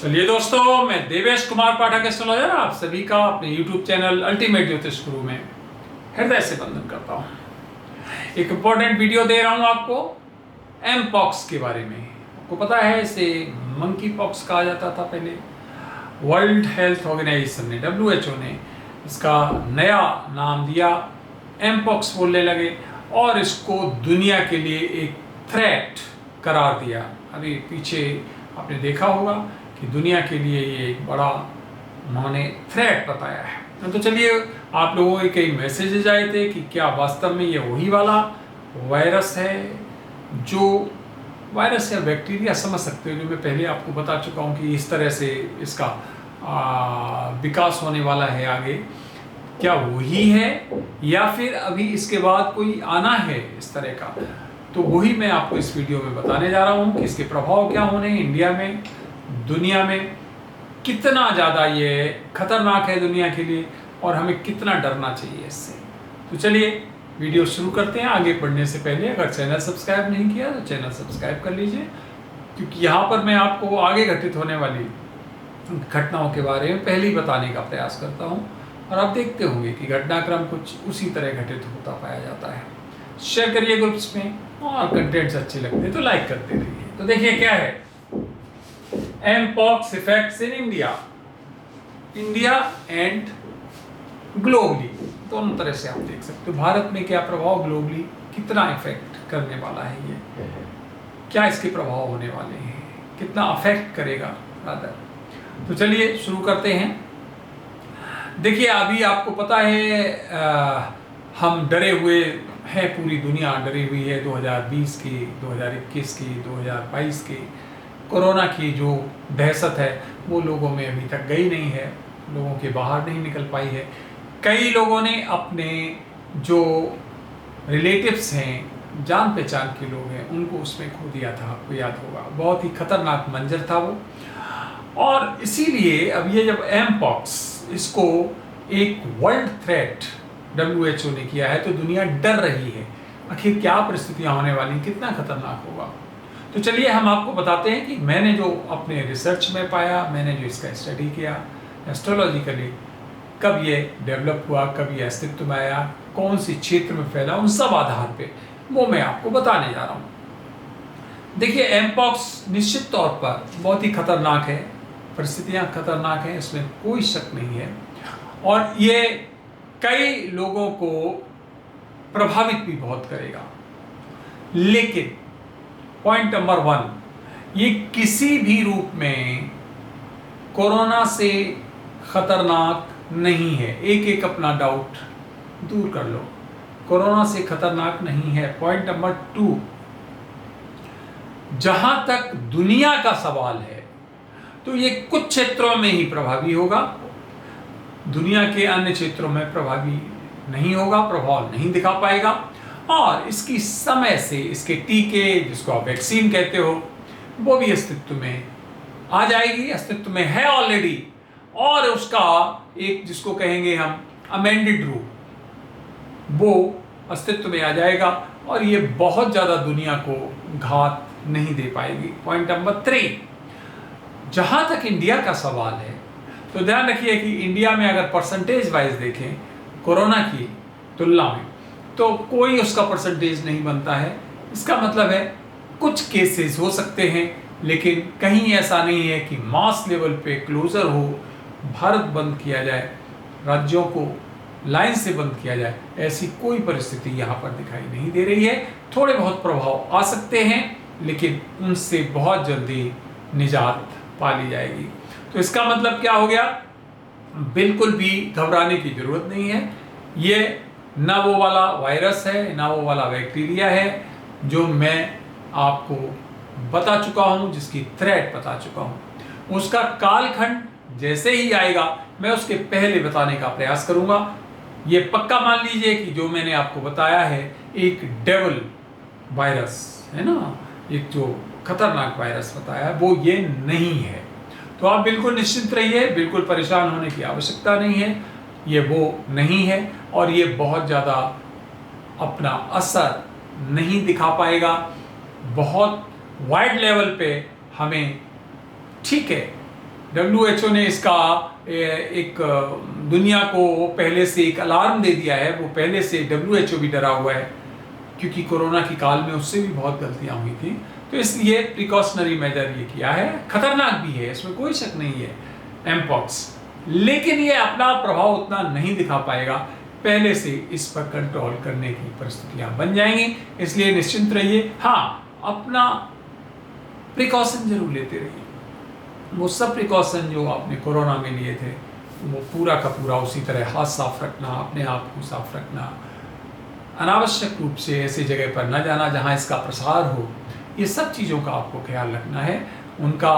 चलिए दोस्तों, मैं देवेश कुमार पाठक एस्ट्रोलॉजर आप सभी का अपने YouTube चैनल अल्टीमेट ज्योतिष गुरु में हृदय से वंदन करता हूँ। एक इम्पोर्टेंट वीडियो दे रहा हूँ आपको एम पॉक्स के बारे में। आपको पता है इसे मंकी पॉक्स कहा जाता था पहले। वर्ल्ड हेल्थ ऑर्गेनाइजेशन ने WHO ने इसका नया नाम दिया, एम पॉक्स बोलने लगे और इसको दुनिया के लिए एक थ्रेट करार दिया। अभी पीछे आपने देखा होगा कि दुनिया के लिए ये एक बड़ा उन्होंने थ्रेट बताया है। तो चलिए, आप लोगों के कई मैसेजेस आए थे कि क्या वास्तव में ये वही वाला वायरस है, जो वायरस या बैक्टीरिया समझ सकते हो, जो मैं पहले आपको बता चुका हूँ कि इस तरह से इसका विकास होने वाला है आगे। क्या वही है या फिर अभी इसके बाद कोई आना है इस तरह का, तो वही मैं आपको इस वीडियो में बताने जा रहा हूँ कि इसके प्रभाव क्या होने हैं इंडिया में, दुनिया में, कितना ज़्यादा ये खतरनाक है दुनिया के लिए और हमें कितना डरना चाहिए इससे। तो चलिए वीडियो शुरू करते हैं। आगे बढ़ने से पहले अगर चैनल सब्सक्राइब नहीं किया तो चैनल सब्सक्राइब कर लीजिए, क्योंकि यहाँ पर मैं आपको आगे घटित होने वाली घटनाओं के बारे में पहले ही बताने का प्रयास करता हूँ और आप देखते होंगे कि घटनाक्रम कुछ उसी तरह घटित होता पाया जाता है। शेयर करिए ग्रुप्स में और कंटेंट्स अच्छे लगते हैं तो लाइक करते रहिए। तो देखिए क्या है M pox effects in India and globally, दोनों तरह से आप देख सकते हो। भारत में क्या प्रभाव, ग्लोबली कितना इफेक्ट करने वाला है, ये क्या इसके प्रभाव होने वाले हैं, कितना अफेक्ट करेगा रादर। तो चलिए शुरू करते हैं। देखिए अभी आपको पता है हम डरे हुए हैं, पूरी दुनिया डरी हुई है 2020 की, 2021 की, 2022 की। कोरोना की जो दहशत है वो लोगों में अभी तक गई नहीं है, लोगों के बाहर नहीं निकल पाई है। कई लोगों ने अपने जो रिलेटिव्स हैं, जान पहचान के लोग हैं, उनको उसमें खो दिया था, आपको याद होगा। बहुत ही खतरनाक मंजर था वो। और इसीलिए अब ये जब एम पॉक्स, इसको एक वर्ल्ड थ्रेट WHO ने किया है तो दुनिया डर रही है। आखिर क्या परिस्थितियां होने वाली, कितना खतरनाक होगा। तो चलिए हम आपको बताते हैं कि मैंने जो अपने रिसर्च में पाया, मैंने जो इसका स्टडी किया एस्ट्रोलॉजिकली, कब ये डेवलप हुआ, कब ये अस्तित्व में आया, कौन सी क्षेत्र में फैला, उन सब आधार पे वो मैं आपको बताने जा रहा हूँ। देखिए एम पॉक्स निश्चित तौर पर बहुत ही खतरनाक है, परिस्थितियाँ खतरनाक हैं, इसमें कोई शक नहीं है। और ये कई लोगों को प्रभावित भी बहुत करेगा। लेकिन पॉइंट नंबर 1, ये किसी भी रूप में कोरोना से खतरनाक नहीं है। एक अपना डाउट दूर कर लो, कोरोना से खतरनाक नहीं है। पॉइंट नंबर 2, जहां तक दुनिया का सवाल है तो ये कुछ क्षेत्रों में ही प्रभावी होगा, दुनिया के अन्य क्षेत्रों में प्रभावी नहीं होगा, प्रभाव नहीं दिखा पाएगा। और इसकी समय से इसके टीके, जिसको आप वैक्सीन कहते हो, वो भी अस्तित्व में आ जाएगी, अस्तित्व में है ऑलरेडी। और उसका एक, जिसको कहेंगे हम अमेंडेड रूप, वो अस्तित्व में आ जाएगा और ये बहुत ज़्यादा दुनिया को घात नहीं दे पाएगी। पॉइंट नंबर 3, जहाँ तक इंडिया का सवाल है तो ध्यान रखिए कि इंडिया में अगर परसेंटेज वाइज देखें कोरोना की तुलना में, तो कोई उसका परसेंटेज नहीं बनता है। इसका मतलब है कुछ केसेस हो सकते हैं, लेकिन कहीं ऐसा नहीं है कि मास लेवल पे क्लोजर हो, भारत बंद किया जाए, राज्यों को लाइन से बंद किया जाए, ऐसी कोई परिस्थिति यहाँ पर दिखाई नहीं दे रही है। थोड़े बहुत प्रभाव आ सकते हैं, लेकिन उनसे बहुत जल्दी निजात पा ली जाएगी। तो इसका मतलब क्या हो गया, बिल्कुल भी घबराने की जरूरत नहीं है। ये ना वो वाला वायरस है, ना वो वाला बैक्टीरिया है जो मैं आपको बता चुका हूँ, जिसकी थ्रेट बता चुका हूँ। उसका कालखंड जैसे ही आएगा मैं उसके पहले बताने का प्रयास करूँगा। ये पक्का मान लीजिए कि जो मैंने आपको बताया है एक डेविल वायरस है ना, एक जो खतरनाक वायरस बताया है, वो ये नहीं है। तो आप बिल्कुल निश्चिंत रहिए, बिल्कुल परेशान होने की आवश्यकता नहीं है। ये वो नहीं है और ये बहुत ज़्यादा अपना असर नहीं दिखा पाएगा। बहुत वाइड लेवल पे हमें ठीक है WHO ने इसका एक दुनिया को पहले से एक अलार्म दे दिया है। वो पहले से WHO भी डरा हुआ है, क्योंकि कोरोना की काल में उससे भी बहुत गलतियां हुई थी। तो इसलिए प्रिकॉशनरी मेजर ये किया है। खतरनाक भी है, इसमें कोई शक नहीं है एमपॉक्स, लेकिन ये अपना प्रभाव उतना नहीं दिखा पाएगा। पहले से इस पर कंट्रोल करने की परिस्थितियां बन जाएंगी, इसलिए निश्चिंत रहिए। हाँ, अपना प्रिकॉशन जरूर लेते रहिए। वो सब प्रिकॉशन जो आपने कोरोना में लिए थे, वो पूरा का पूरा उसी तरह हाथ साफ रखना, अपने आप को साफ रखना, अनावश्यक रूप से ऐसी जगह पर न जाना जहां इसका प्रसार हो, ये सब चीज़ों का आपको ख्याल रखना है उनका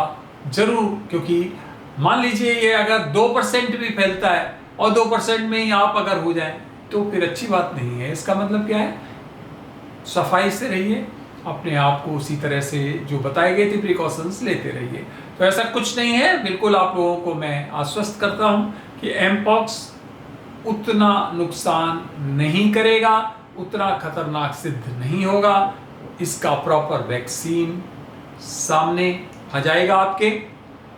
जरूर। क्योंकि मान लीजिए ये अगर 2% भी फैलता है और 2% में ही आप अगर हो जाए तो फिर अच्छी बात नहीं है। इसका मतलब क्या है, सफाई से रहिए, अपने आप को उसी तरह से जो बताए गए थे प्रिकॉशंस लेते रहिए। तो ऐसा कुछ नहीं है, बिल्कुल आप लोगों को मैं आश्वस्त करता हूं कि एमपॉक्स उतना नुकसान नहीं करेगा, उतना खतरनाक सिद्ध नहीं होगा। इसका प्रॉपर वैक्सीन सामने आ जाएगा आपके।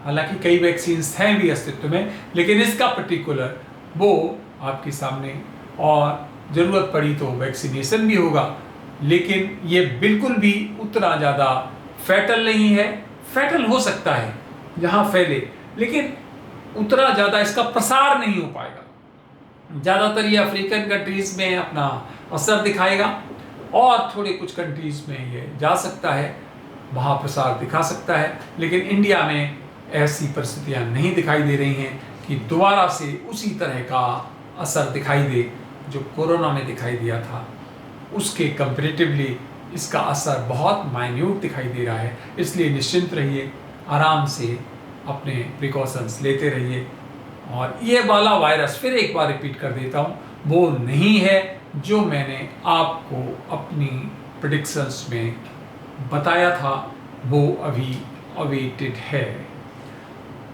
हालांकि कई वैक्सीन्स हैं भी अस्तित्व में, लेकिन इसका पर्टिकुलर वो आपके सामने, और ज़रूरत पड़ी तो वैक्सीनेशन भी होगा। लेकिन ये बिल्कुल भी उतना ज़्यादा फैटल नहीं है। फैटल हो सकता है जहाँ फैले, लेकिन उतना ज़्यादा इसका प्रसार नहीं हो पाएगा। ज़्यादातर ये अफ्रीकन कंट्रीज़ में अपना असर दिखाएगा, और थोड़े कुछ कंट्रीज़ में ये जा सकता है, वहाँ प्रसार दिखा सकता है। लेकिन इंडिया में ऐसी परिस्थितियाँ नहीं दिखाई दे रही हैं कि दोबारा से उसी तरह का असर दिखाई दे जो कोरोना में दिखाई दिया था। उसके कंपैरेटिवली इसका असर बहुत माइन्यूट दिखाई दे रहा है। इसलिए निश्चिंत रहिए, आराम से अपने प्रिकॉशंस लेते रहिए। और ये वाला वायरस, फिर एक बार रिपीट कर देता हूँ, वो नहीं है जो मैंने आपको अपनी प्रेडिक्शंस में बताया था, वो अभी अवेटेड है।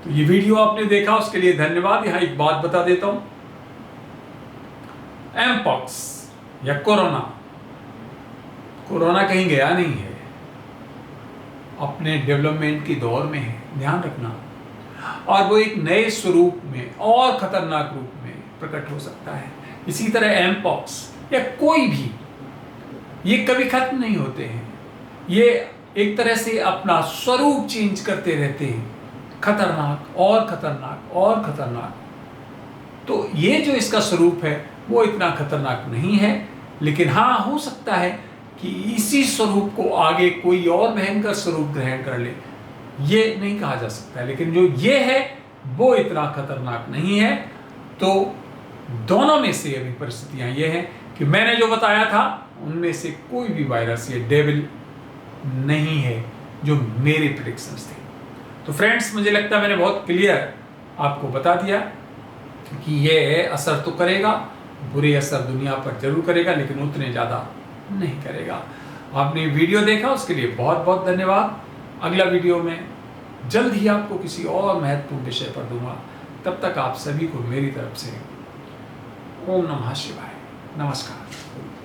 तो ये वीडियो आपने देखा उसके लिए धन्यवाद। यहाँ एक बात बता देता हूँ, एमपॉक्स या कोरोना कहीं गया नहीं है, अपने डेवलपमेंट की दौर में है, ध्यान रखना। और वो एक नए स्वरूप में और खतरनाक रूप में प्रकट हो सकता है। इसी तरह एमपॉक्स या कोई भी, ये कभी खत्म नहीं होते हैं। ये एक तरह से अपना स्वरूप चेंज करते रहते हैं, खतरनाक और खतरनाक और खतरनाक। तो ये जो इसका स्वरूप है वो इतना खतरनाक नहीं है, लेकिन हाँ, हो सकता है कि इसी स्वरूप को आगे कोई और भयंकर स्वरूप ग्रहण कर ले, ये नहीं कहा जा सकता। लेकिन जो ये है वो इतना खतरनाक नहीं है। तो दोनों में से अभी परिस्थितियां ये हैं कि मैंने जो बताया था उनमें से कोई भी वायरस ये डेविल नहीं है जो मेरे प्रेडिक्शंस थे। तो फ्रेंड्स, मुझे लगता है मैंने बहुत क्लियर आपको बता दिया कि ये असर तो करेगा, बुरे असर दुनिया पर जरूर करेगा, लेकिन उतने ज़्यादा नहीं करेगा। आपने वीडियो देखा उसके लिए बहुत बहुत धन्यवाद। अगला वीडियो में जल्द ही आपको किसी और महत्वपूर्ण विषय पर दूंगा। तब तक आप सभी को मेरी तरफ से ओम नमः शिवाय, नमस्कार।